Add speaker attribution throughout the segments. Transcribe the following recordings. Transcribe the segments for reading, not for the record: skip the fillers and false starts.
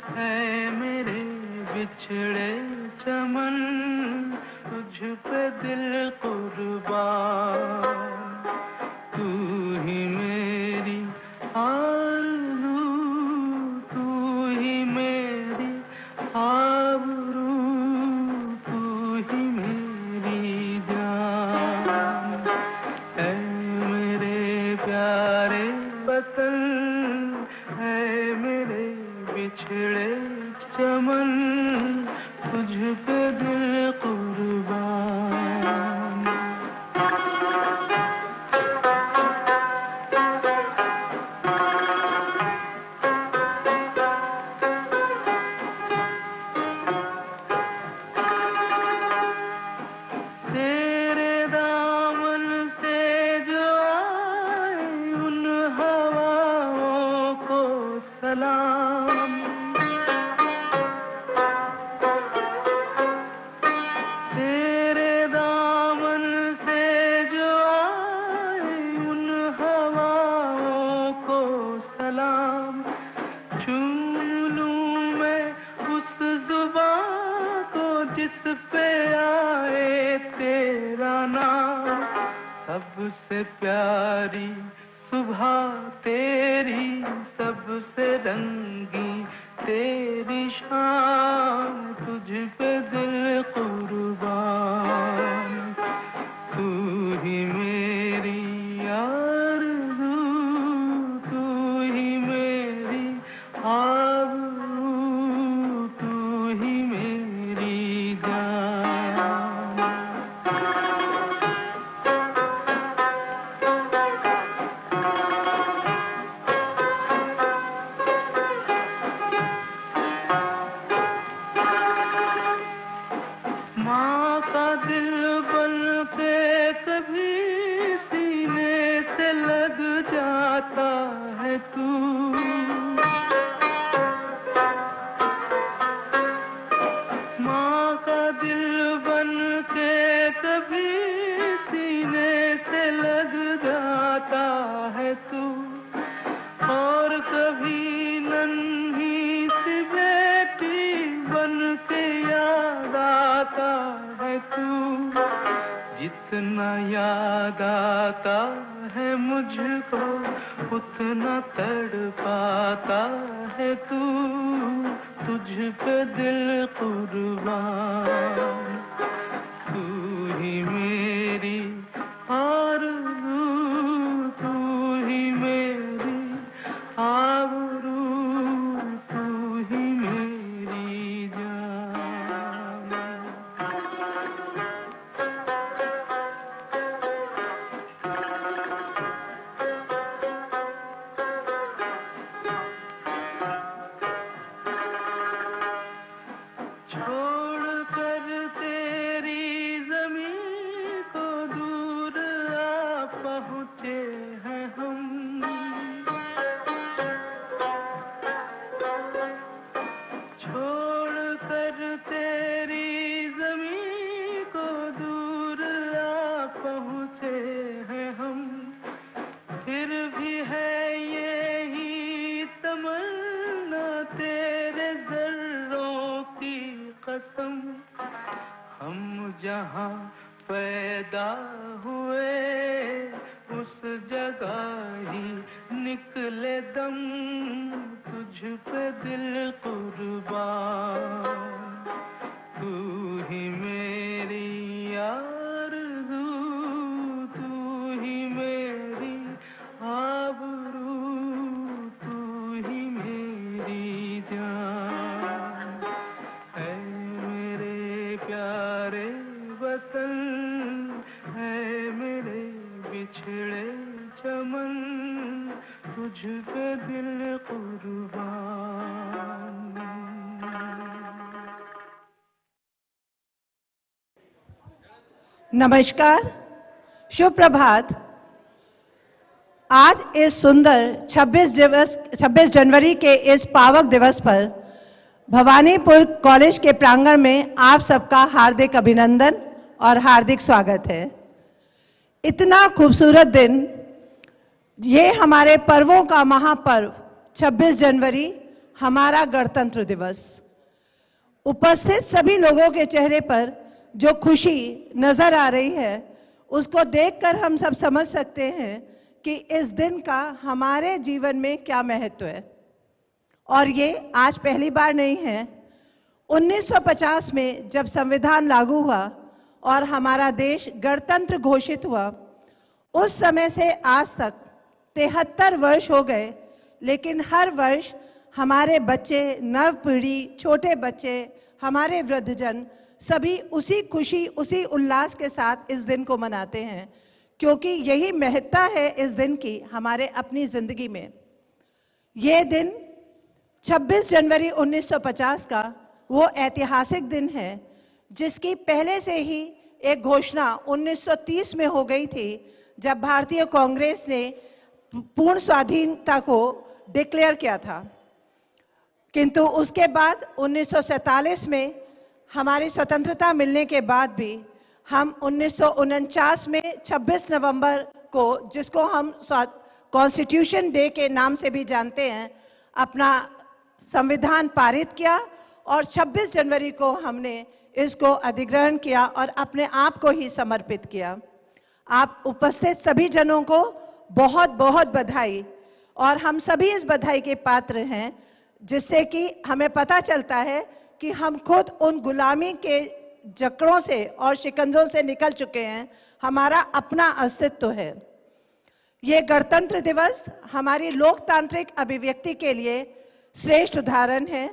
Speaker 1: है मेरे बिछड़े चमन, तुझ पे दिल कुर्बान, तू ही मेरी आरज़ू, तू ही मेरी आबरू, तू ही मेरी जान। है मेरे प्यारे वतन, है मेरे बिछड़े चमन, तुझ पे दिल कुर्बान। तेरे दामन से जो आए उन हवाओं को सलाम, तेरे दामन से जो आए उन हवाओं को सलाम। चूम लूं मैं उस जुबां को जिस पे आए तेरा नाम, सबसे प्यारी सुबह तेरी, सबसे रंगी तेरी शान, तुझ पे दिल कुर्बान। तू ही मेरी आरज़ू, तू ही मेरी आबरू, तू ही मेरी जान। माँ का दिल बन के कभी सीने से लग जाता है तू, माँ का दिल बन के कभी सीने से लग जाता है तू, और कभी नन्ही सी बेटी बन के याद आता है तू। जितना याद आता है मुझको उतना तड़पाता है तू, तुझ पे दिल कुर्बान। तू ही मेरी आरज़ू, तू ही मेरी आबरू, तू ही मेरी जान। छोड़ कर तेरी ज़मीं को दूर आ पहुँचे हैं हम, छोड़ कर तेरी ज़मीं को दूर आ पहुँचे हैं हम। फिर भी है यही तमन्ना तेरे ज़र्रों की कसम, हम जहाँ पैदा हुए उस जगह ही निकले दम, तुझ पे दिल कुर्बान। तू ही मेरी आरज़ू, तू ही मेरी आबरू, तू ही मेरी जान। है मेरे प्यारे वतन, है मेरे बिछड़े चमन, तुझ पे दिल कुर्बान।
Speaker 2: नमस्कार, शुभ प्रभात। आज इस सुंदर 26 जनवरी के इस पावक दिवस पर भवानीपुर कॉलेज के प्रांगण में आप सबका हार्दिक अभिनंदन और हार्दिक स्वागत है। इतना खूबसूरत दिन, ये हमारे पर्वों का महापर्व 26 जनवरी, हमारा गणतंत्र दिवस। उपस्थित सभी लोगों के चेहरे पर जो खुशी नजर आ रही है, उसको देखकर हम सब समझ सकते हैं कि इस दिन का हमारे जीवन में क्या महत्व है। और ये आज पहली बार नहीं है। 1950 में जब संविधान लागू हुआ और हमारा देश गणतंत्र घोषित हुआ, उस समय से आज तक 73 वर्ष हो गए, लेकिन हर वर्ष हमारे बच्चे, नव पीढ़ी, छोटे बच्चे, हमारे वृद्धजन सभी उसी खुशी, उसी उल्लास के साथ इस दिन को मनाते हैं, क्योंकि यही महत्ता है इस दिन की हमारे अपनी जिंदगी में। ये दिन 26 जनवरी 1950 का वो ऐतिहासिक दिन है जिसकी पहले से ही एक घोषणा 1930 में हो गई थी, जब भारतीय कांग्रेस ने पूर्ण स्वाधीनता को डिक्लेयर किया था। किंतु उसके बाद 1947 में हमारी स्वतंत्रता मिलने के बाद भी हम 1949 में 26 नवंबर को, जिसको हम कॉन्स्टिट्यूशन डे के नाम से भी जानते हैं, अपना संविधान पारित किया और 26 जनवरी को हमने इसको अधिग्रहण किया और अपने आप को ही समर्पित किया। आप उपस्थित सभी जनों को बहुत बहुत बधाई, और हम सभी इस बधाई के पात्र हैं, जिससे कि हमें पता चलता है कि हम खुद उन गुलामी के जकड़ों से और शिकंजों से निकल चुके हैं। हमारा अपना अस्तित्व है। ये गणतंत्र दिवस हमारी लोकतांत्रिक अभिव्यक्ति के लिए श्रेष्ठ उदाहरण है।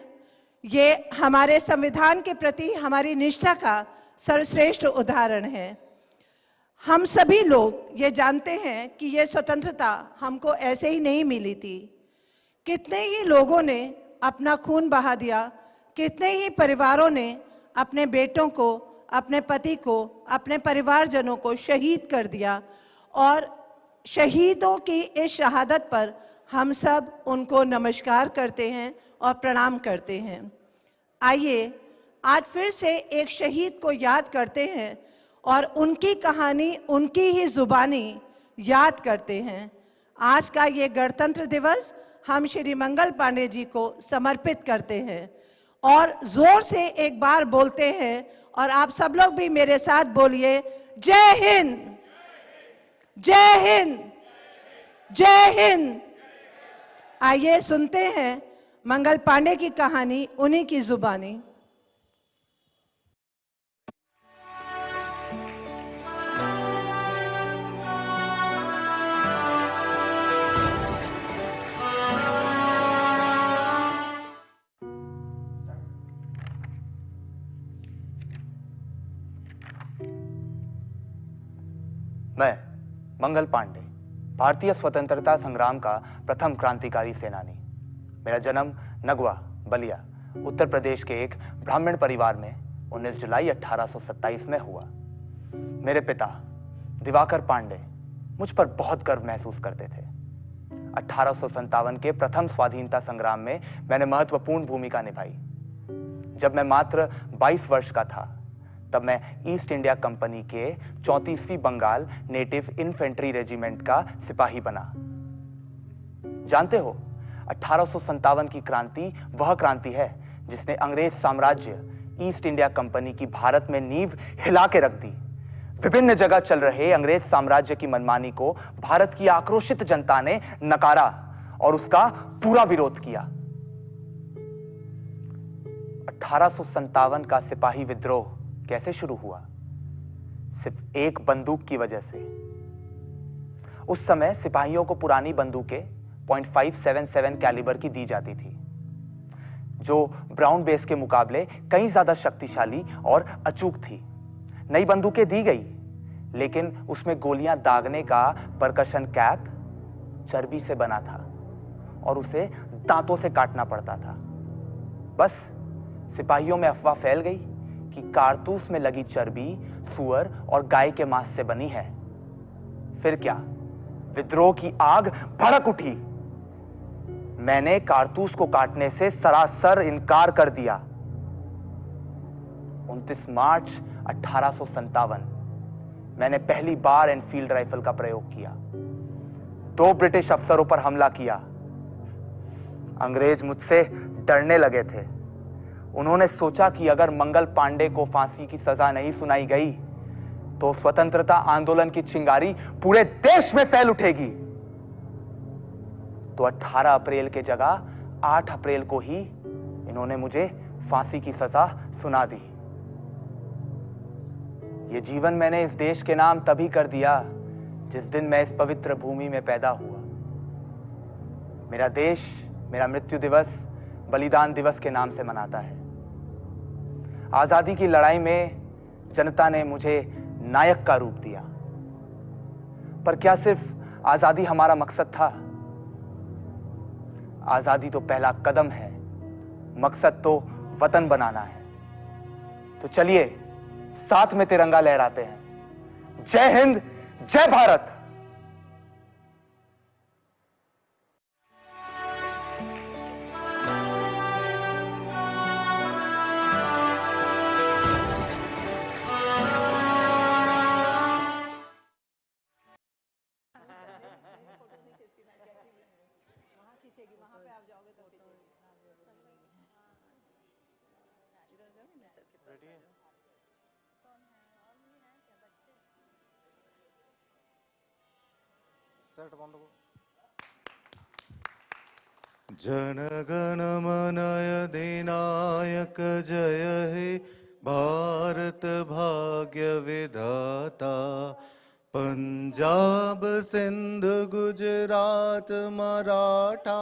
Speaker 2: ये हमारे संविधान के प्रति हमारी निष्ठा का सर्वश्रेष्ठ उदाहरण है। हम सभी लोग ये जानते हैं कि ये स्वतंत्रता हमको ऐसे ही नहीं मिली थी। कितने ही लोगों ने अपना खून बहा दिया, कितने ही परिवारों ने अपने बेटों को, अपने पति को, अपने परिवारजनों को शहीद कर दिया, और शहीदों की इस शहादत पर हम सब उनको नमस्कार करते हैं और प्रणाम करते हैं। आइए आज फिर से एक शहीद को याद करते हैं और उनकी कहानी, उनकी ही जुबानी याद करते हैं। आज का ये गणतंत्र दिवस हम श्री मंगल पांडे जी को समर्पित करते हैं, और जोर से एक बार बोलते हैं, और आप सब लोग भी मेरे साथ बोलिए, जय हिंद, जय हिंद, जय हिंद। आइए सुनते हैं मंगल पांडे की कहानी, उन्हीं की जुबानी।
Speaker 3: मैं मंगल पांडे, भारतीय स्वतंत्रता संग्राम का प्रथम क्रांतिकारी सेनानी। मेरा जन्म नगवा, बलिया, उत्तर प्रदेश के एक ब्राह्मण परिवार में 19 जुलाई 1827 में हुआ। मेरे पिता दिवाकर पांडे मुझ पर बहुत गर्व महसूस करते थे। 1857 के प्रथम स्वाधीनता संग्राम में मैंने महत्वपूर्ण भूमिका निभाई। जब मैं मात्र 22 वर्ष का था, तब मैं ईस्ट इंडिया कंपनी के 34वीं बंगाल नेटिव इन्फेंट्री रेजिमेंट का सिपाही बना। जानते हो, 1857 की क्रांति वह क्रांति है जिसने अंग्रेज साम्राज्य ईस्ट इंडिया कंपनी की भारत में नींव हिला के रख दी। विभिन्न जगह चल रहे अंग्रेज साम्राज्य की मनमानी को भारत की आक्रोशित जनता ने नकारा और उसका पूरा विरोध किया। 1857 का सिपाही विद्रोह कैसे शुरू हुआ? सिर्फ एक बंदूक की वजह से। उस समय सिपाहियों को पुरानी बंदूकें .577 कैलिबर की दी जाती थी, जो ब्राउन बेस के मुकाबले कहीं ज्यादा शक्तिशाली और अचूक थी। नई बंदूकें दी गई, लेकिन उसमें गोलियां दागने का परकशन कैप चर्बी से बना था और उसे दांतों से काटना पड़ता था। बस सिपाहियों में अफवाह फैल गई कि कारतूस में लगी चर्बी सुअर और गाय के मांस से बनी है। फिर क्या, विद्रोह की आग भड़क उठी। मैंने कारतूस को काटने से सरासर इनकार कर दिया। 29 मार्च 1857 मैंने पहली बार एनफील्ड राइफल का प्रयोग किया। 2 ब्रिटिश अफसरों पर हमला किया। अंग्रेज मुझसे डरने लगे थे। उन्होंने सोचा कि अगर मंगल पांडे को फांसी की सजा नहीं सुनाई गई तो स्वतंत्रता आंदोलन की चिंगारी पूरे देश में फैल उठेगी। तो 18 अप्रैल के जगह 8 अप्रैल को ही इन्होंने मुझे फांसी की सजा सुना दी। यह जीवन मैंने इस देश के नाम तभी कर दिया जिस दिन मैं इस पवित्र भूमि में पैदा हुआ। मेरा देश मेरा मृत्यु दिवस बलिदान दिवस के नाम से मनाता है। आजादी की लड़ाई में जनता ने मुझे नायक का रूप दिया। पर क्या सिर्फ आजादी हमारा मकसद था? आजादी तो पहला कदम है, मकसद तो वतन बनाना है। तो चलिए साथ में तिरंगा लहराते हैं। जय हिंद, जय भारत।
Speaker 4: जनगण मन अधिनायक जय हे भारत भाग्य विधाता। पंजाब सिंध गुजरात मराठा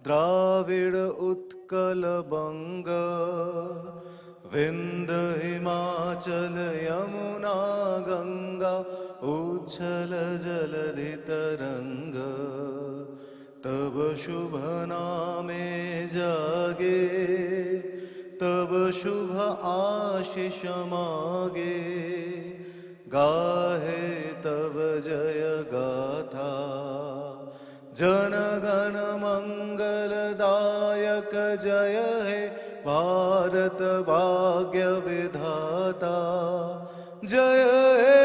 Speaker 4: द्राविड़ उत्कल बंग। विंध्य हिमाचल यमुना गंगा उच्छल जलधि तरंग। तब शुभ नामे जागे तब शुभ आशीष मागे। गाहे तब जय गाथा जन गण मंगलदायक जय हे भारत भाग्य विधाता। जय हे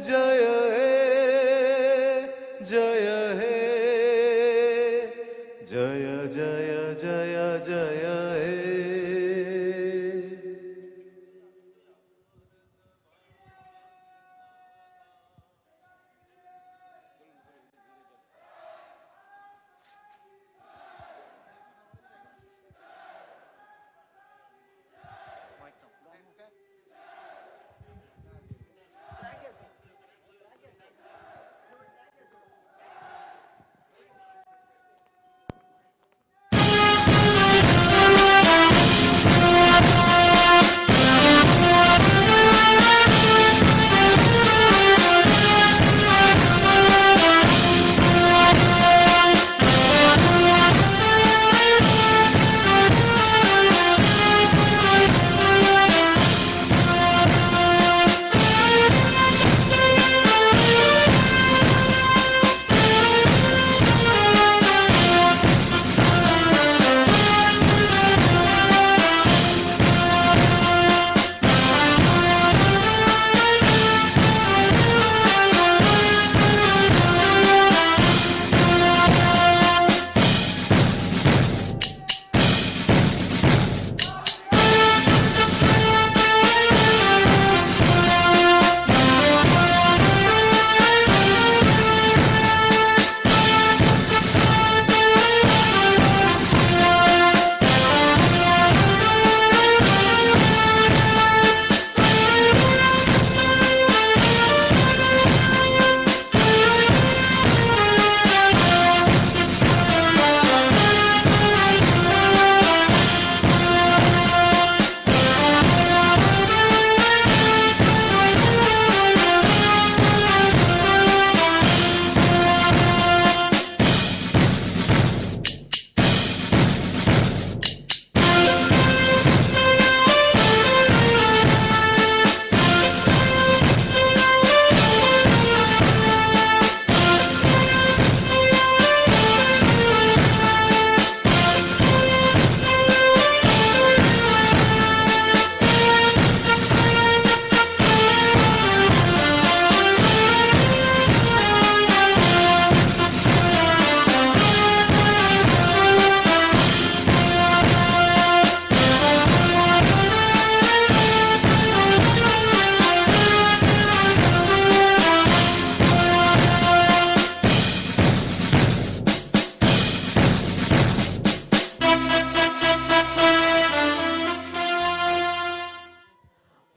Speaker 4: जय हे जय हे जय जय जय जय हे।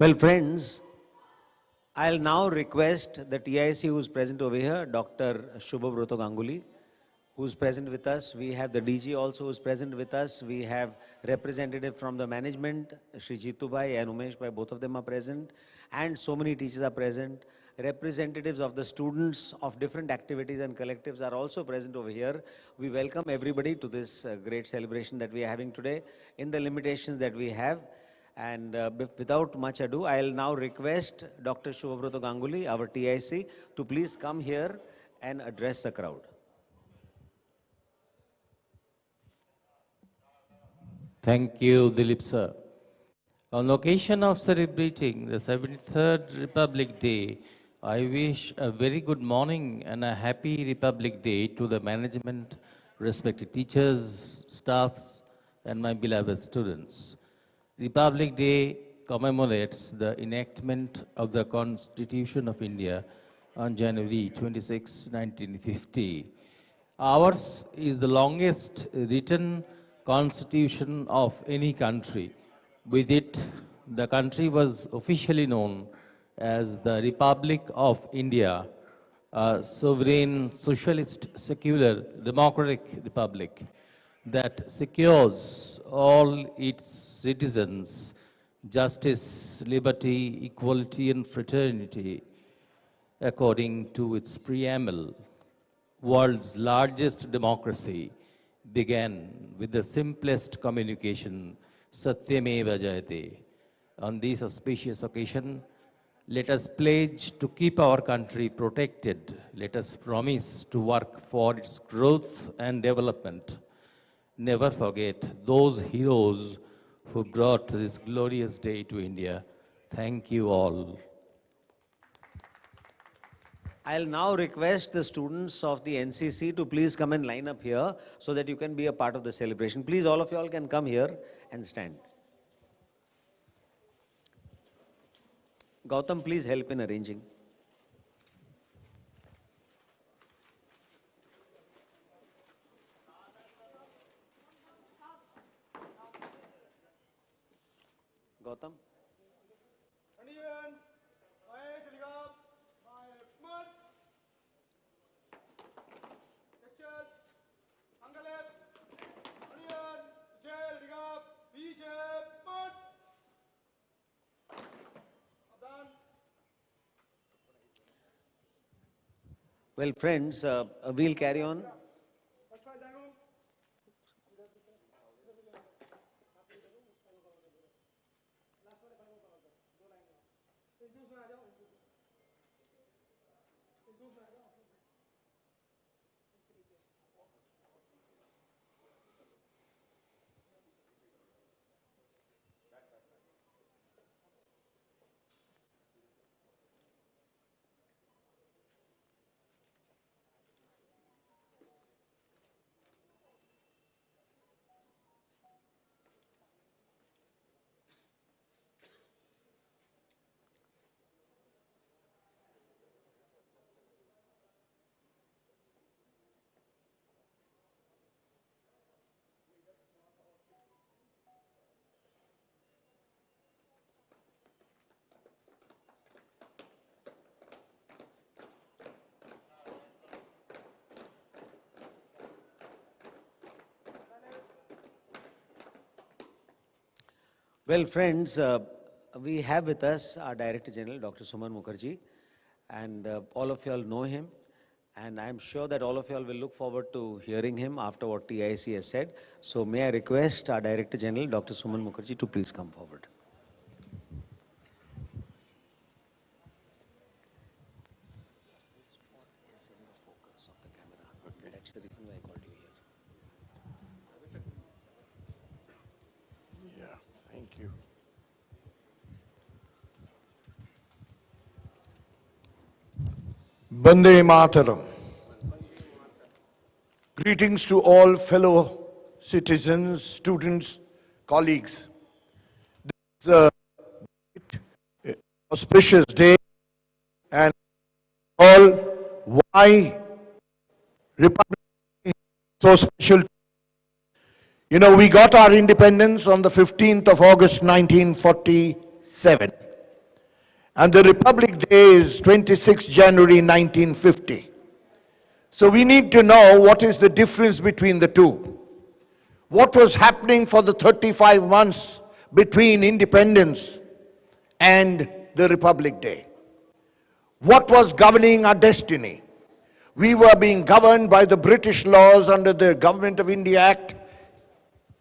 Speaker 5: Well, friends, I'll now request the TIC who's present over here, Dr. Shubhabroto Ganguly, who's present with us. We have the DG also who's present with us. We have representative from the management, Shri Jitu Bhai and Umesh Bhai, both of them are present. And so many teachers are present. Representatives of the students of different activities and collectives are also present over here. We welcome everybody to this great celebration that we are having today in the limitations that we have. And without much ado, I'll now request Dr. Shubhabroto Ganguly, our TIC, to please come here and address the crowd.
Speaker 6: Thank you, Dilip sir. On occasion of celebrating the 73rd Republic Day, I wish a very good morning and a happy Republic Day to the management, respected teachers, staffs, and my beloved students. Republic Day commemorates the enactment of the Constitution of India on January 26, 1950. Ours is the longest written constitution of any country. With it, the country was officially known as the Republic of India, a sovereign, socialist, secular, democratic republic that secures all its citizens justice, liberty, equality, and fraternity according to its preamble. World's largest democracy began with the simplest communication, Satyameva Jayate. On this auspicious occasion, let us pledge to keep our country protected. Let us promise to work for its growth and development. Never forget those heroes who brought this glorious day to India. Thank you all.
Speaker 5: I'll now request the students of the NCC to please come and line up here so that you can be a part of the celebration. Please, all of you all can come here and stand. Gautam, please help in arranging. Gautam. Well, friends, we'll carry on. Well, friends, we have with us our Director General, Dr. Suman Mukherjee, and all of you all know him. And I'm sure that all of you all will look forward to hearing him after what TIC has said. So may I request our Director General, Dr. Suman Mukherjee, to please come forward. This spot is in the focus of the camera. Okay. That's the reason why I called you here.
Speaker 7: Yeah, thank you. Vande Mataram. Greetings to all fellow citizens, students, colleagues. This is a auspicious day, and all why Republic Day is so special. You know, we got our independence on the 15th of August 1947. and the Republic Day is 26 January 1950. So we need to know what is the difference between the two. What was happening for the 35 months between independence and the Republic Day? What was governing our destiny? We were being governed by the British laws under the Government of India Act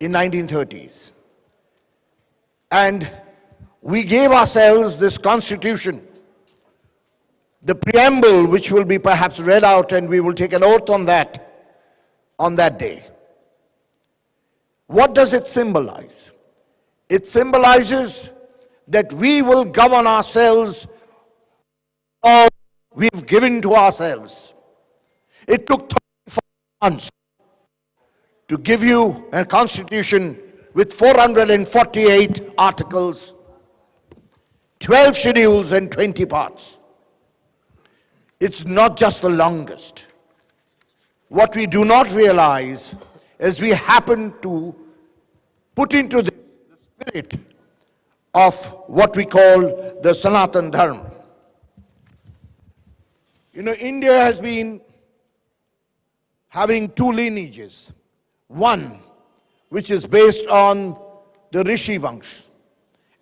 Speaker 7: in 1930s. And we gave ourselves this constitution, the preamble, which will be perhaps read out, and we will take an oath on that day. What does it symbolize? It symbolizes that we will govern ourselves all we've given to ourselves. It took 35 months to give you a constitution with 448 articles, 12 schedules and 20 parts. It's not just the longest. What we do not realize is we happen to put into the spirit of what we call the Sanatan Dharma. You know, India has been having two lineages. One, which is based on the Rishi Vansh,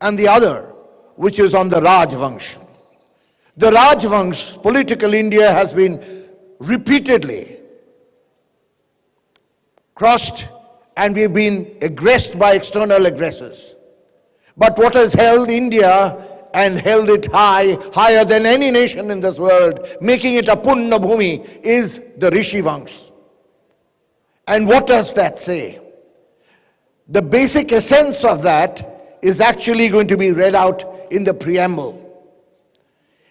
Speaker 7: and the other, which is on the Raj Vansh. The Raj Vansh, political India, has been repeatedly crossed, and we've been aggressed by external aggressors. But what has held India and held it higher than any nation in this world, making it a Punna Bhumi, is the Rishi Vansh. And what does that say? The basic essence of that is actually going to be read out in the preamble.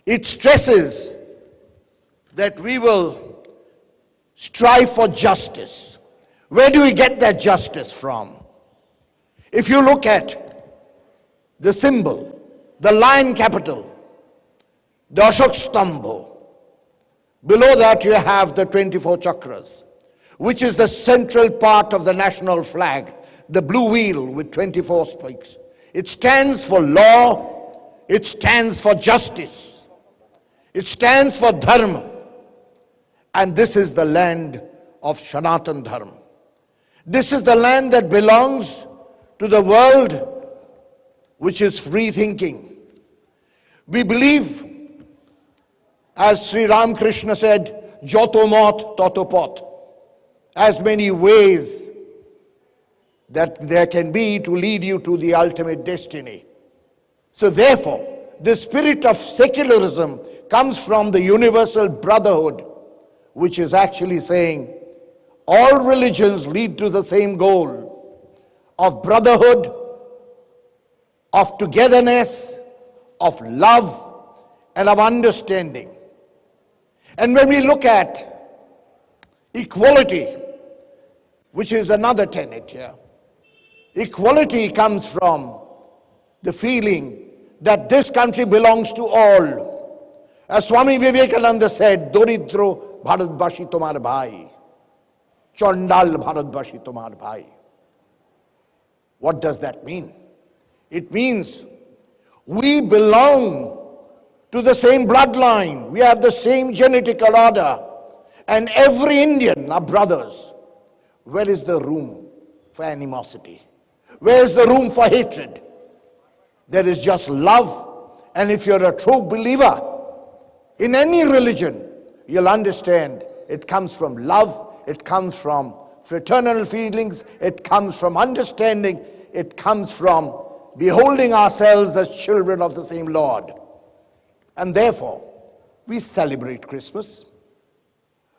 Speaker 7: It stresses that we will strive for justice. Where do we get that justice from? If you look at the symbol, the lion capital, the Ashok Stambha, below that you have the 24 chakras, which is the central part of the national flag, the blue wheel with 24 spikes. It stands for law, it stands for justice, it stands for dharma, and this is the land of Sanatan Dharma. This is the land that belongs to the world which is free thinking. We believe, as Sri Ramakrishna said, Joto Mot Toto Pot, as many ways that there can be to lead you to the ultimate destiny. So therefore, the spirit of secularism comes from the universal brotherhood, which is actually saying all religions lead to the same goal of brotherhood, of togetherness, of love, and of understanding. And when we look at equality, which is another tenet here, equality comes from the feeling that this country belongs to all. As Swami Vivekananda said, Doridro Bharatbashi Tomar Bhai, Chandal Bharatbashi Tomar Bhai. What does that mean? It means we belong to the same bloodline. We have the same genetical order. And every Indian are brothers. Where is the room for animosity? Where is the room for hatred? There is just love. And if you're a true believer in any religion, you'll understand it comes from love, it comes from fraternal feelings, it comes from understanding, it comes from beholding ourselves as children of the same Lord. And therefore, we celebrate Christmas.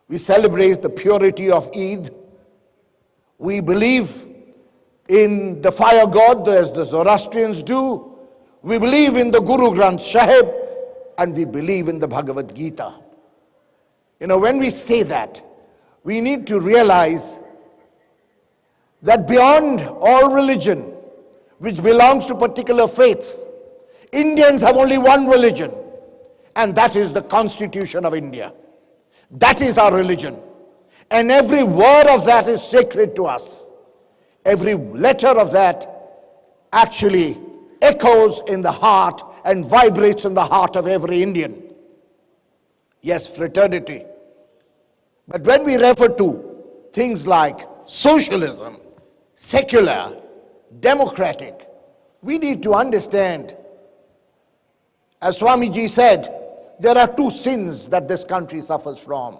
Speaker 7: We celebrate the purity of Eid. We believe in the fire god as the Zoroastrians do. We believe in the Guru Granth Sahib, and we believe in the Bhagavad Gita. You know, when we say that, we need to realize that beyond all religion, which belongs to particular faiths, Indians have only one religion, and that is the Constitution of India. That is our religion. And every word of that is sacred to us. Every letter of that actually echoes in the heart and vibrates in the heart of every Indian. Yes, fraternity. But when we refer to things like socialism, secular, democratic, we need to understand, as Swamiji said, there are two sins that this country suffers from.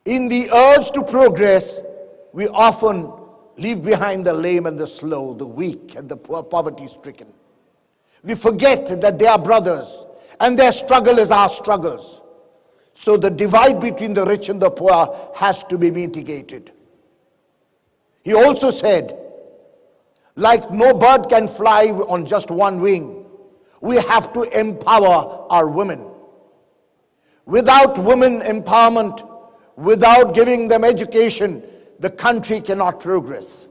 Speaker 7: In the urge to progress, we often leave behind the lame and the slow, the weak and the poor, poverty-stricken. We forget that they are brothers and their struggle is our struggles. So the divide between the rich and the poor has to be mitigated. He also said, like no bird can fly on just one wing, we have to empower our women. Without women empowerment, without giving them education, the country cannot progress.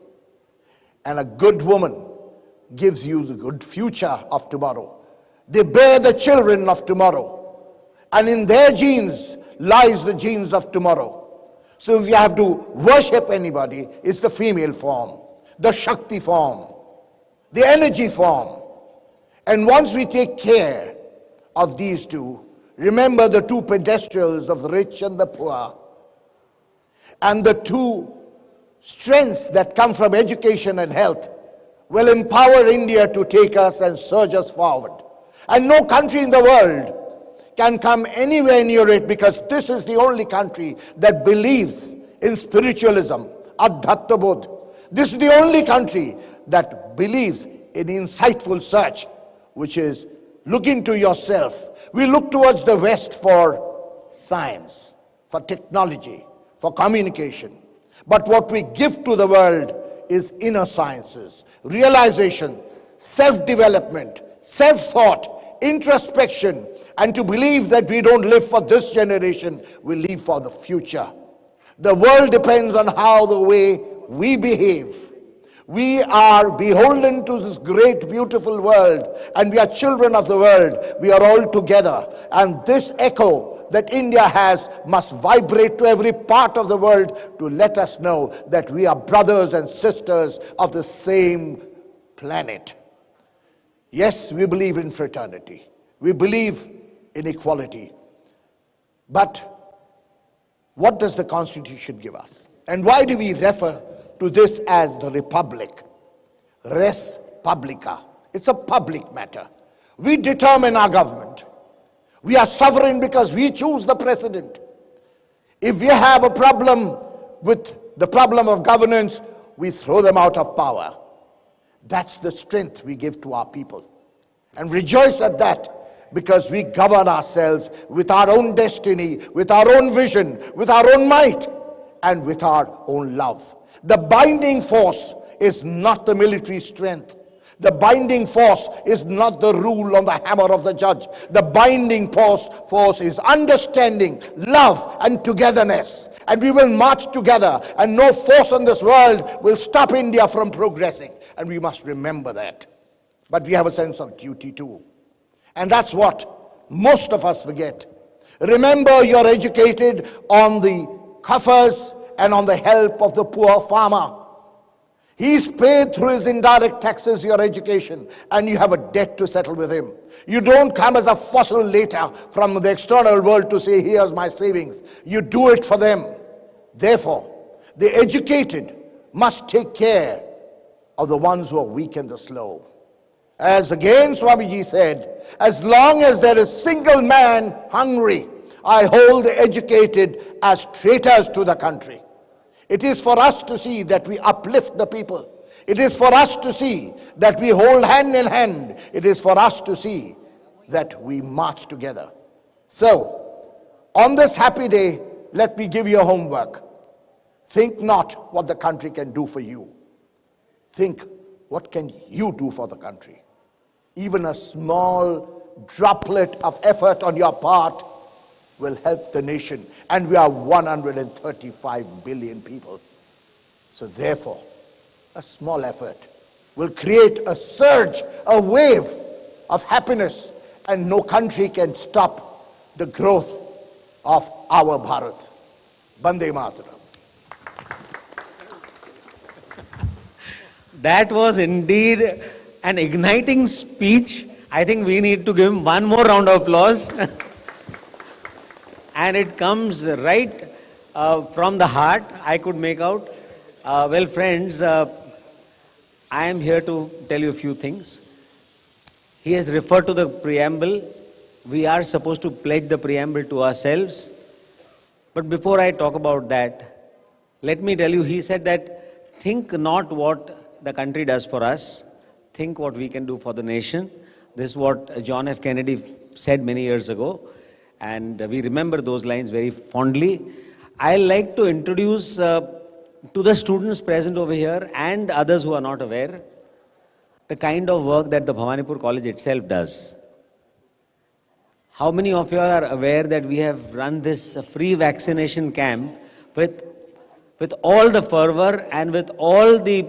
Speaker 7: And a good woman gives you the good future of tomorrow. They bear the children of tomorrow. And in their genes lies the genes of tomorrow. So if you have to worship anybody, it's the female form, the Shakti form, the energy form. And once we take care of these two, remember the two pedestals of the rich and the poor, and the two strengths that come from education and health will empower India to take us and surge us forward. And no country in the world can come anywhere near it, because this is the only country that believes in spiritualism, Adhyatma Bodh. This is the only country that believes in insightful search, which is look into yourself. We look towards the West for science, for technology, for communication. But what we give to the world is inner sciences, realization, self-development, self-thought, introspection, and to believe that we don't live for this generation, we live for the future. The world depends on how the way we behave. We are beholden to this great, beautiful world, and we are children of the world. We are all together. And this echo that India has must vibrate to every part of the world to let us know that we are brothers and sisters of the same planet. Yes, we believe in fraternity. We believe in equality. But what does the Constitution give us? And why do we refer to this as the Republic? Res publica. It's a public matter. We determine our government. We are sovereign because we choose the president. If we have a problem with the problem of governance, we throw them out of power. That's the strength we give to our people. And rejoice at that, because we govern ourselves with our own destiny, with our own vision, with our own might, and with our own love. The binding force is not the military strength. The binding force is not the rule on the hammer of the judge. The binding force is understanding, love, and togetherness. And we will march together, and no force in this world will stop India from progressing. And we must remember that. But we have a sense of duty too. And that's what most of us forget. Remember, you're educated on the coffers and on the help of the poor farmer. He's paid through his indirect taxes your education, and you have a debt to settle with him. You don't come as a fossil later from the external world to say, here's my savings. You do it for them. Therefore, the educated must take care of the ones who are weak and the slow. As again Swamiji said, as long as there is single man hungry, I hold the educated as traitors to the country. It is for us to see that we uplift the people. It is for us to see that we hold hand in hand. It is for us to see that we march together. So, on this happy day, let me give you a homework. Think not what the country can do for you. Think, what can you do for the country? Even a small droplet of effort on your part will help the nation. And we are 135 billion people. So therefore, a small effort will create a surge, a wave of happiness, and no country can stop the growth of our Bharat. Vande Mataram.
Speaker 5: That was indeed an igniting speech. I think we need to give him one more round of applause. And it comes right from the heart, I could make out. Well, friends, I am here to tell you a few things. He has referred to the preamble. We are supposed to pledge the preamble to ourselves. But before I talk about that, let me tell you, he said that think not what the country does for us, think what we can do for the nation. This is what John F. Kennedy said many years ago. And we remember those lines very fondly. I like to introduce to the students present over here and others who are not aware, the kind of work that the Bhawanipur College itself does. How many of you are aware that we have run this free vaccination camp with all the fervor and with all the,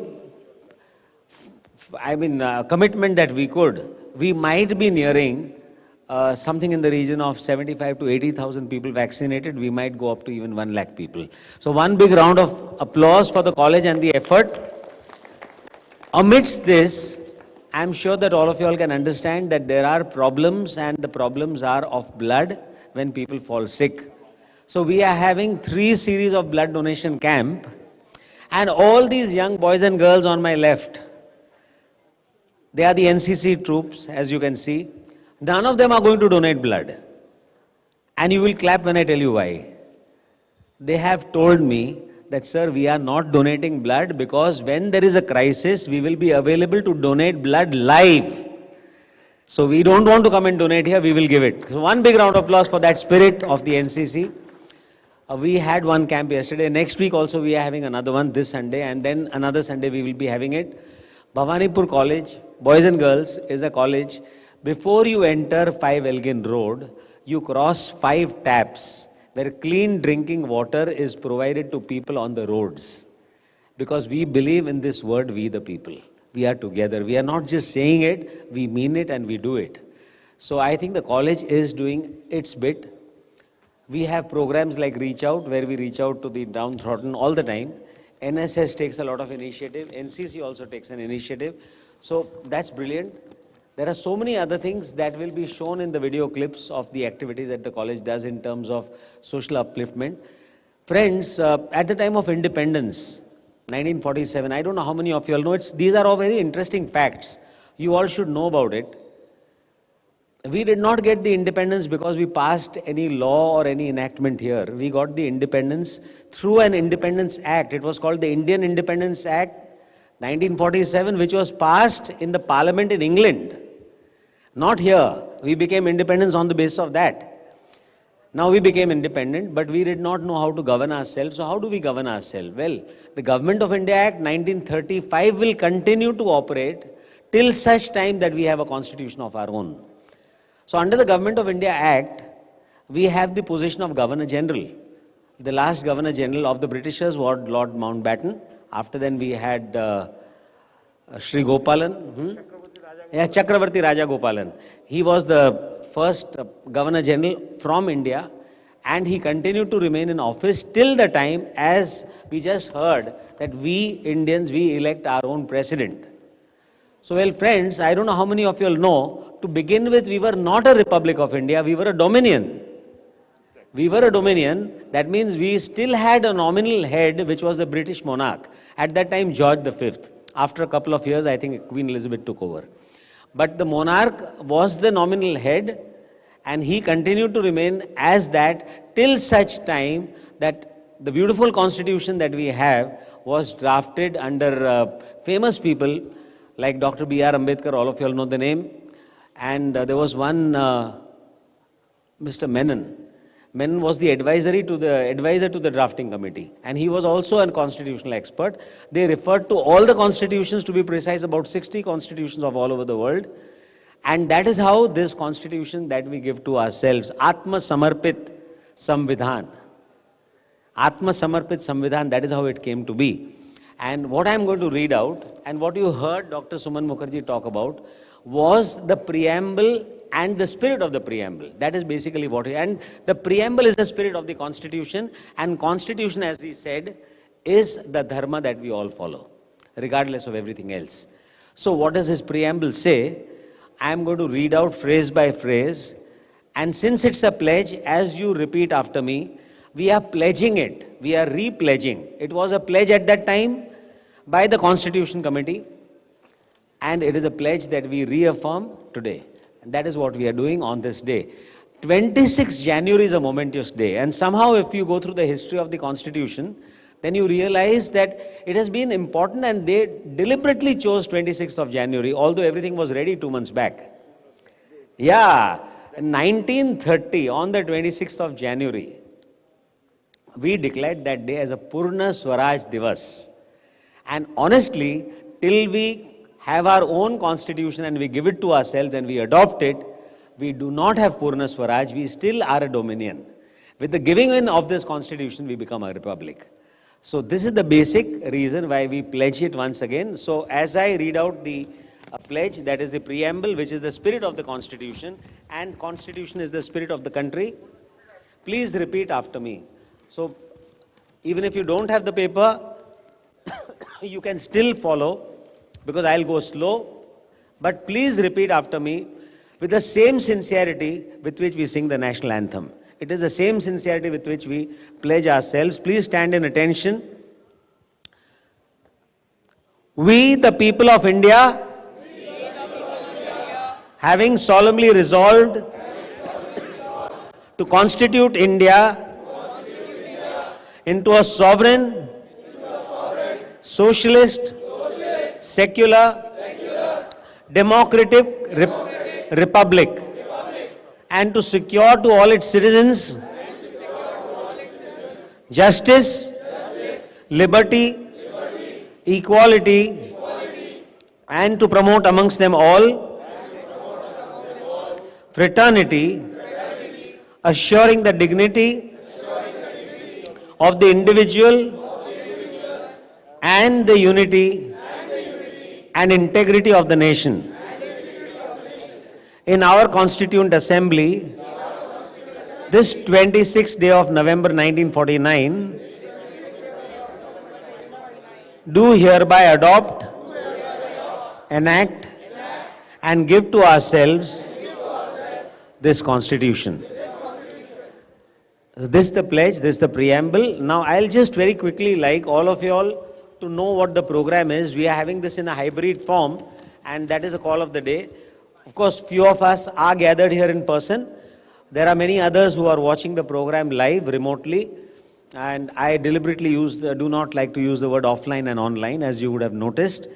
Speaker 5: commitment that we could? We might be nearing something in the region of 75 to 80,000 people vaccinated. We might go up to even 1 lakh people. So one big round of applause for the college and the effort. Amidst this, I'm sure that all of you all can understand that there are problems, and the problems are of blood when people fall sick. So we are having 3 series of blood donation camp, and all these young boys and girls on my left, they are the NCC troops, as you can see. None of them are going to donate blood. And you will clap when I tell you why. They have told me that, sir, we are not donating blood because when there is a crisis, we will be available to donate blood live. So we don't want to come and donate here, we will give it. So one big round of applause for that spirit of the NCC. We had one camp yesterday. Next week also we are having another one this Sunday, and then another Sunday we will be having it. Bhawanipur College, boys and girls, is a college. Before you enter 5 Elgin Road, you cross 5 taps where clean drinking water is provided to people on the roads. Because we believe in this word, we the people. We are together. We are not just saying it, we mean it and we do it. So I think the college is doing its bit. We have programs like Reach Out, where we reach out to the downtrodden all the time. NSS takes a lot of initiative. NCC also takes an initiative. So that's brilliant. There are so many other things that will be shown in the video clips of the activities that the college does in terms of social upliftment. Friends, at the time of independence, 1947, I don't know how many of you all know, these are all very interesting facts. You all should know about it. We did not get the independence because we passed any law or any enactment here. We got the independence through an Independence Act. It was called the Indian Independence Act, 1947, which was passed in the Parliament in England. Not here. We became independent on the basis of that. Now we became independent, but we did not know how to govern ourselves. So how do we govern ourselves? Well, the Government of India Act 1935 will continue to operate till such time that we have a constitution of our own. So under the Government of India Act, we have the position of Governor General. The last Governor General of the Britishers was Lord Mountbatten. After then we had Sri Gopalan. Chakravarti Raja Gopalan. He was the first Governor General from India, and he continued to remain in office till the time, as we just heard, that we Indians, we elect our own president. So, well, friends, I don't know how many of you all know, to begin with, we were not a Republic of India, we were a dominion. We were a dominion, that means we still had a nominal head, which was the British monarch. At that time, George V. After a couple of years, I think Queen Elizabeth took over. But the monarch was the nominal head, and he continued to remain as that till such time that the beautiful constitution that we have was drafted under famous people like Dr. B.R. Ambedkar, all of you all know the name. And there was one Mr. Mann. Mann was the advisor to the drafting committee, and he was also a constitutional expert. They referred to all the constitutions, to be precise, about 60 constitutions of all over the world. And that is how this constitution that we give to ourselves, Atma Samarpit Samvidhan. Atma Samarpit Samvidhan, that is how it came to be. And what I am going to read out, and what you heard Dr. Suman Mukherjee talk about, was the preamble and the spirit of the preamble. That is basically what and the preamble is the spirit of the constitution, and constitution, as he said, is the dharma that we all follow, regardless of everything else. So what does his preamble say? I am going to read out phrase by phrase. And since it's a pledge, as you repeat after me, we are pledging it. We are re-pledging. It was a pledge at that time by the Constitution Committee. And it is a pledge that we reaffirm today. And that is what we are doing on this day. 26 January is a momentous day. And somehow if you go through the history of the Constitution, then you realize that it has been important and they deliberately chose 26th of January, although everything was ready 2 months back. Yeah, in 1930, on the 26th of January, we declared that day as a Purna Swaraj Divas. And honestly, till we have our own constitution and we give it to ourselves and we adopt it, we do not have Purna Swaraj, we still are a dominion. With the giving in of this constitution, we become a republic. So this is the basic reason why we pledge it once again. So as I read out the pledge, that is the preamble, which is the spirit of the constitution, and constitution is the spirit of the country, please repeat after me. So even if you don't have the paper, you can still follow, because I'll go slow, but please repeat after me with the same sincerity with which we sing the national anthem. It is the same sincerity with which we pledge ourselves. Please stand in attention. We, the people of India, having solemnly resolved to constitute India into a sovereign, socialist, secular, democratic republic, and to secure to all its citizens justice, liberty, equality, and to promote amongst them all fraternity, assuring the dignity of the individual and the unity and integrity of the nation. In our Constituent Assembly, this 26th day of November 1949, do hereby adopt, enact, and give to ourselves this Constitution. This is the pledge, this is the preamble. Now I'll just very quickly like all of you all to know what the program is. We are having this in a hybrid form, and that is a call of the day. Of course, few of us are gathered here in person. There are many others who are watching the program live, remotely. And I deliberately do not like to use the word offline and online, as you would have noticed.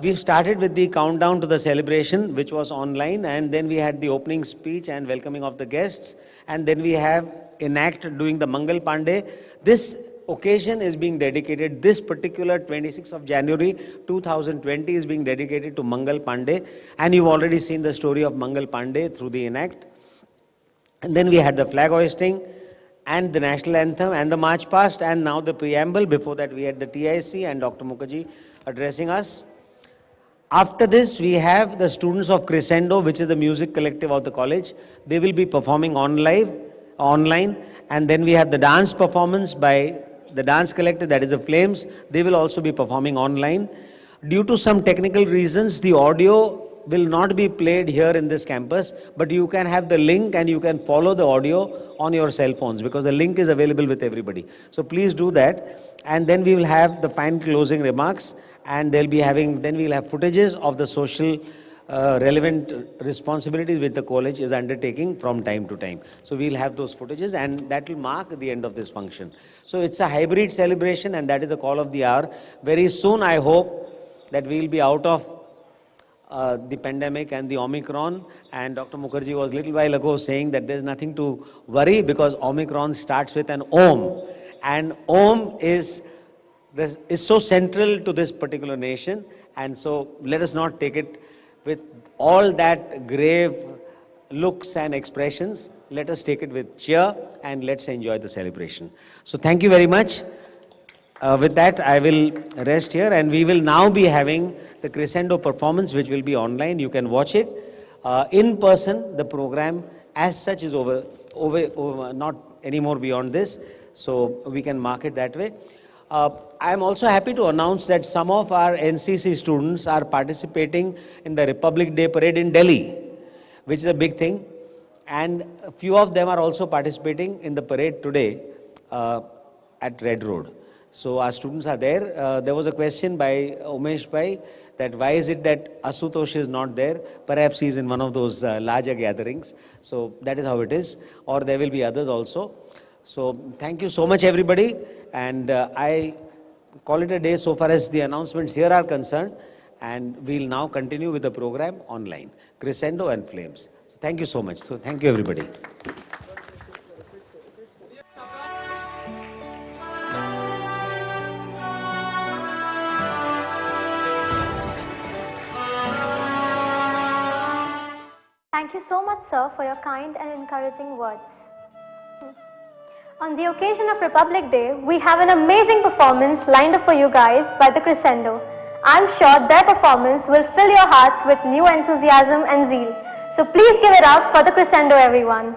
Speaker 5: We've started with the countdown to the celebration, which was online. And then we had the opening speech and welcoming of the guests. And then we have enact doing the Mangal Pandey. This occasion is being dedicated, this particular 26th of January 2020 is being dedicated to Mangal Pandey, and you've already seen the story of Mangal Pandey through the enact. And then we had the flag hoisting and the national anthem and the march past, and now the preamble. Before that we had the TIC and Dr. Mukherjee addressing us. After this we have the students of Crescendo, which is the music collective of the college. They will be performing online, and then we have the dance performance by the dance collective, that is the Flames. They will also be performing online. Due to some technical reasons, the audio will not be played here in this campus, but you can have the link and you can follow the audio on your cell phones, because the link is available with everybody. So please do that. And then we will have the final closing remarks, and then we'll have footages of the social relevant responsibilities which the college is undertaking from time to time. So we'll have those footages, and that will mark the end of this function. So it's a hybrid celebration, and that is the call of the hour. Very soon I hope that we'll be out of the pandemic and the Omicron, and Dr. Mukherjee was a little while ago saying that there's nothing to worry because Omicron starts with an Om, and Om is so central to this particular nation, and so let us not take it with all that grave looks and expressions. Let us take it with cheer and let's enjoy the celebration. So thank you very much. With that, I will rest here, and we will now be having the Crescendo performance, which will be online. You can watch it. In person, the program as such is over, not anymore beyond this. So we can mark it that way. I am also happy to announce that some of our NCC students are participating in the Republic Day parade in Delhi, which is a big thing. And a few of them are also participating in the parade today at Red Road. So our students are there. There was a question by Umesh Bhai that why is it that Asutosh is not there? Perhaps he is in one of those larger gatherings. So that is how it is. Or there will be others also. So thank you so much, everybody. And I call it a day so far as the announcements here are concerned. And we'll now continue with the program online. Crescendo and Flames. Thank you so much. So thank you, everybody.
Speaker 8: Thank you so much, sir, for your kind and encouraging words. On the occasion of Republic Day, we have an amazing performance lined up for you guys by the Crescendo. I'm sure their performance will fill your hearts with new enthusiasm and zeal. So please give it up for the Crescendo, everyone.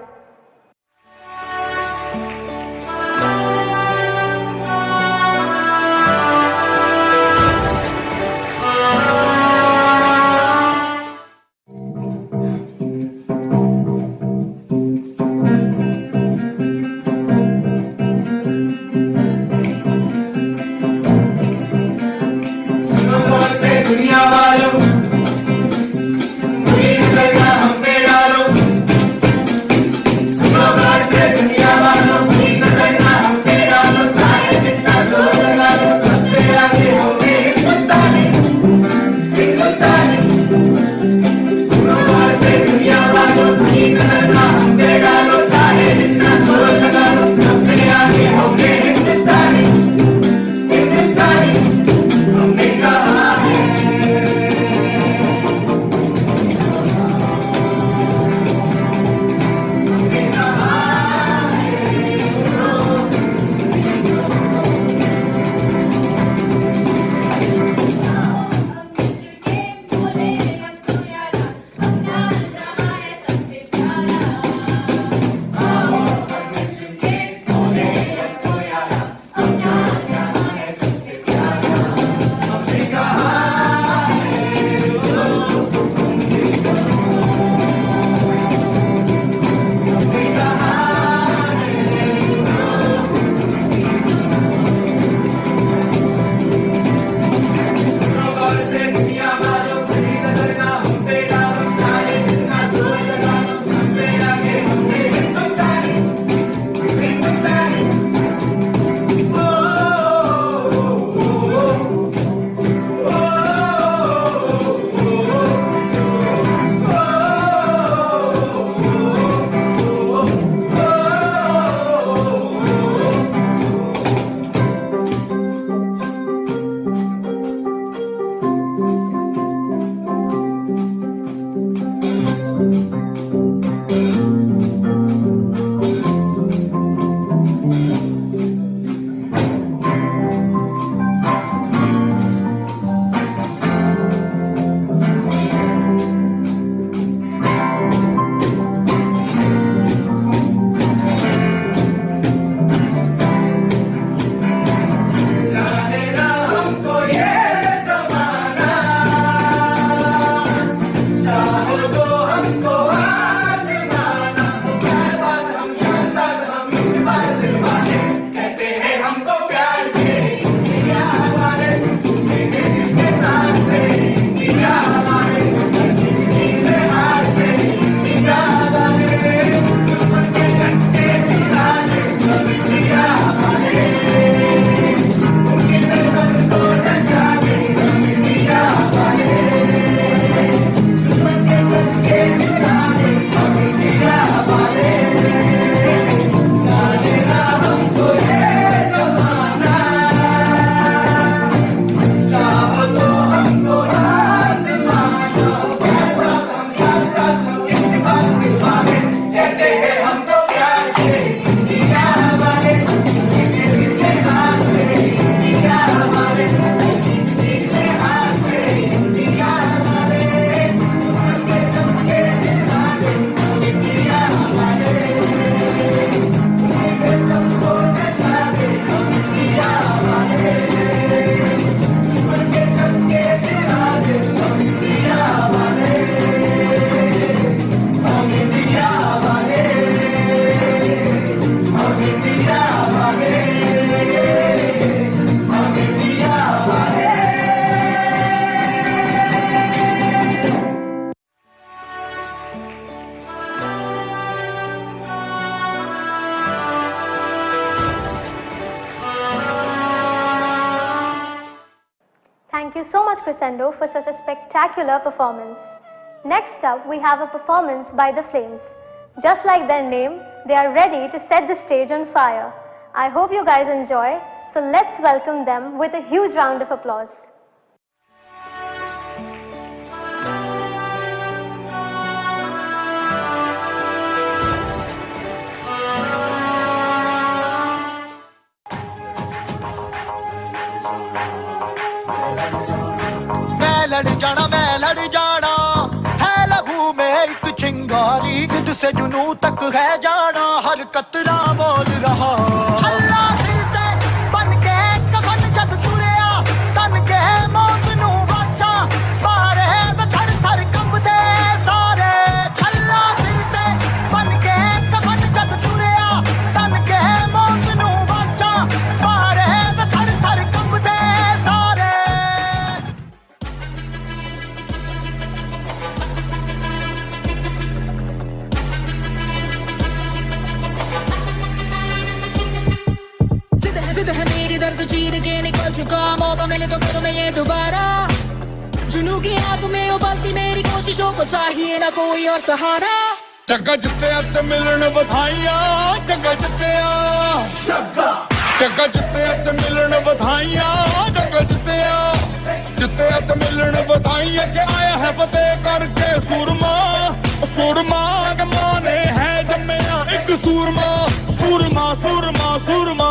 Speaker 8: much, Crescendo, for such a spectacular performance. Next up, we have a performance by the Flames. Just like their name, they are ready to set the stage on fire. I hope you guys enjoy, so let's welcome them with a huge round of applause.
Speaker 9: मैं लड़ जाना है लहू में एक चिंगारी जिद से जुनू तक है जाना हर कतरा बोल रहा अल्लाह सिर ते बन के कफन जद तुरिया तन के मौत नू वाचा मारे थर थर कंबदे सारे अल्लाह सिर ते बन के कफन जद तुरिया तन के मौत नू वाचा मारे थर थर कंबदे सारे
Speaker 10: जिद है मेरी दर्द चीर के निकल चुका मौका मिले तो करूं मैं ये दोबारा जुनू की आग में उबलती मेरी कोशिशों को चाहिए ना कोई और सहारा
Speaker 11: चक्का जिते ते मिलन बधाइयां चक्का जिते चक्का जिते ते मिलन बधाइयां चक्का जिते ते मिलन बधाइयां के आया है फतेह करके सूरमा सूरमा के माने है जम्मया एक सूरमा सूरमा सूरमा सूरमा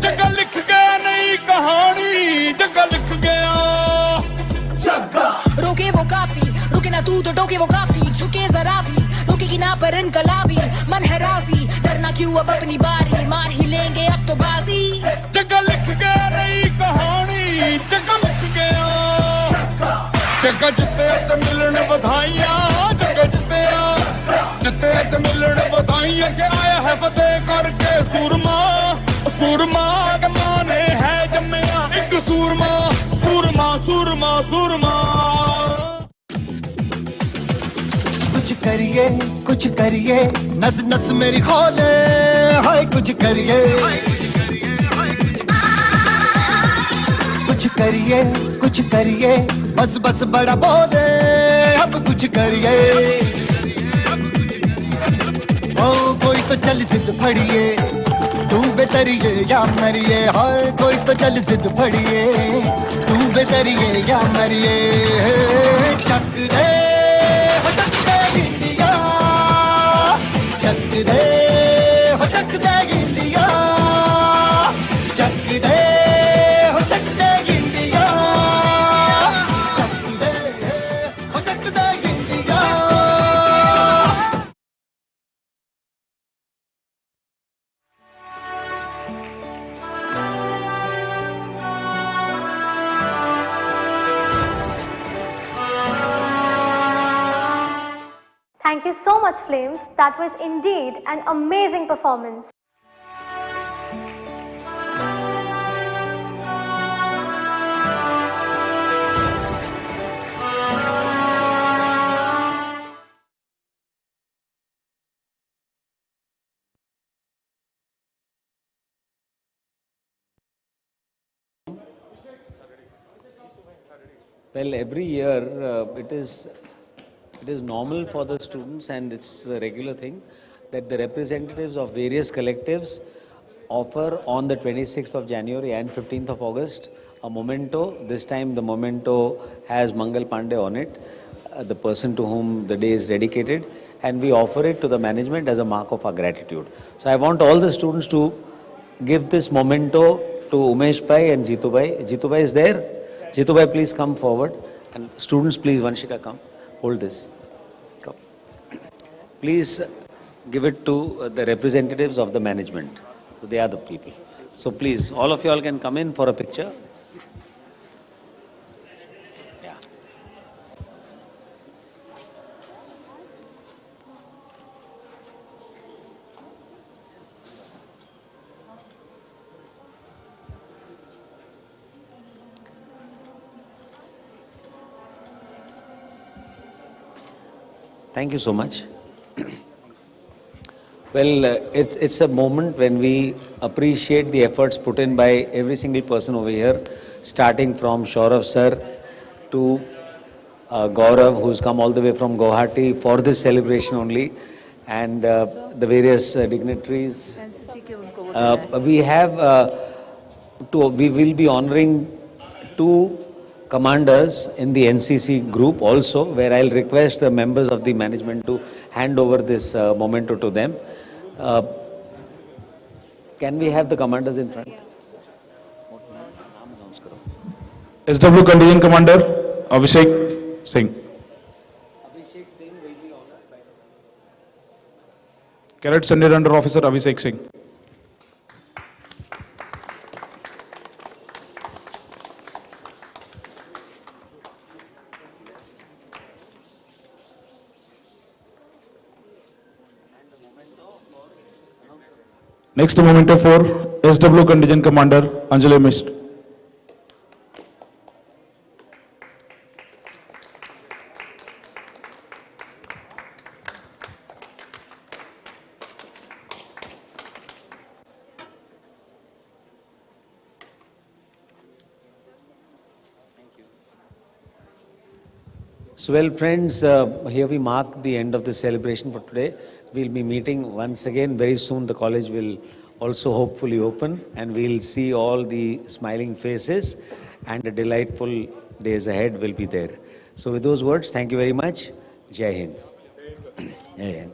Speaker 11: जग्गा लिख गया नई कहानी जग्गा लिख गया जग्गा
Speaker 10: रोके वो काफी रुके ना तू तो टोके वो काफी झुके जरा भी रुकेगी ना पर इनकलाबी मन है राजी डरना क्यों अब अपनी बारी मार ही लेंगे अब तो बाजी
Speaker 11: जग्गा लिख गया नई कहानी जग्गा लिख गया जग्गा जिते ते मिलन बधाइयां जग्गा जिते ते मिलन बधाइयां के आया है फतेह करके सूरमा सूरमा के माने है जम्मया एक सूरमा सूरमा सूरमा सूरमा
Speaker 9: कुछ करिए नस नस मेरी खोले हाय कुछ करिए बस बस बड़ा बोले अब कुछ करिए ओ कोई तो चल जिद फड़िए तू बेतरिए या मरिए हाय कोई तो चल जिद फड़िए तू बेतरिए या मरिए चक दे इंडिया चक दे इंडिया चक दे इंडिया चक दे India
Speaker 8: Thank you so much, Flames. That was indeed an amazing performance.
Speaker 5: Well, every year it is normal for the students, and it's a regular thing that the representatives of various collectives offer on the 26th of January and 15th of August a memento. This time the memento has Mangal Pandey on it, the person to whom the day is dedicated, and we offer it to the management as a mark of our gratitude. So I want all the students to give this memento to Umesh Bhai and Jitu Bhai. Jitu Bhai is there? Jitu Bhai, please come forward. And students, please, Vanshika, come. Hold this. Come. Please give it to the representatives of the management. So they are the people. So please, all of you all can come in for a picture. Yeah. Thank you so much. Well, it's a moment when we appreciate the efforts put in by every single person over here, starting from Shaurav sir to Gaurav, who's come all the way from Guwahati for this celebration only, and the various dignitaries. We will be honoring 2 commanders in the NCC group also, where I'll request the members of the management to hand over this memento to them. Can we have the commanders in front?
Speaker 11: SW Contingent Commander Abhishek Singh.
Speaker 5: Abhishek Singh will be honored by
Speaker 11: Cadet Senior Under Officer Abhishek Singh. Next memento for SW Contingent Commander Anjali Mist.
Speaker 5: So well friends, here we mark the end of the celebration for today. We'll be meeting once again very soon. The college will also hopefully open and we'll see all the smiling faces and the delightful days ahead will be there. So with those words, thank you very much. Jai Hind. Jai Hind.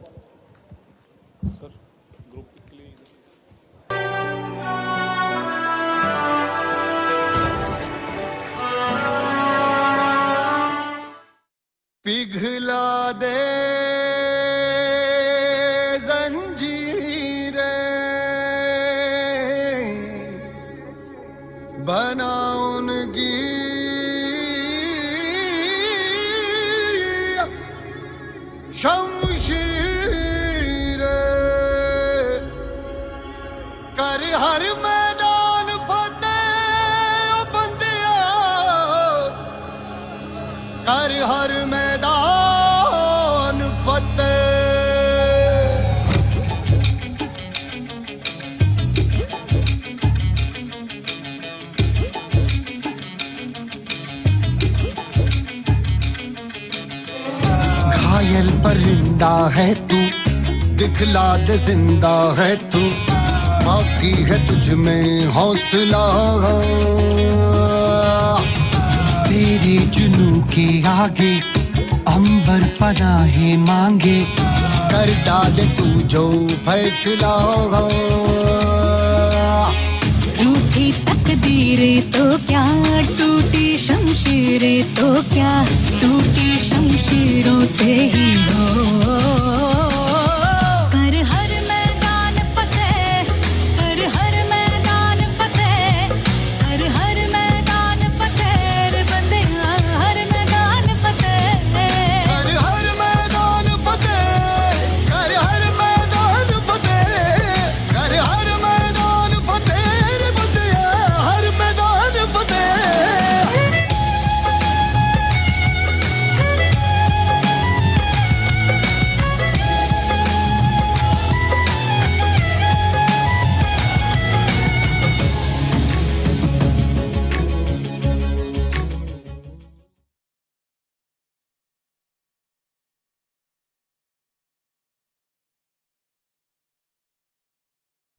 Speaker 9: पिघला दे जंजीरें बना उनकी शमशीरें कर हर मैदान फतेह ओ बंदिया कर हर मैदान फतेह घायल परिंदा है तू दिखला दे जिंदा है तू बाकी है तुझ में हौसला तेरे जुनू के आगे अंबर पनाहे मांगे कर डाले तू जो फैसला
Speaker 10: रूठी तकदीरें तो क्या टूटी शमशीरें तो क्या टूटी शमशीरों से ही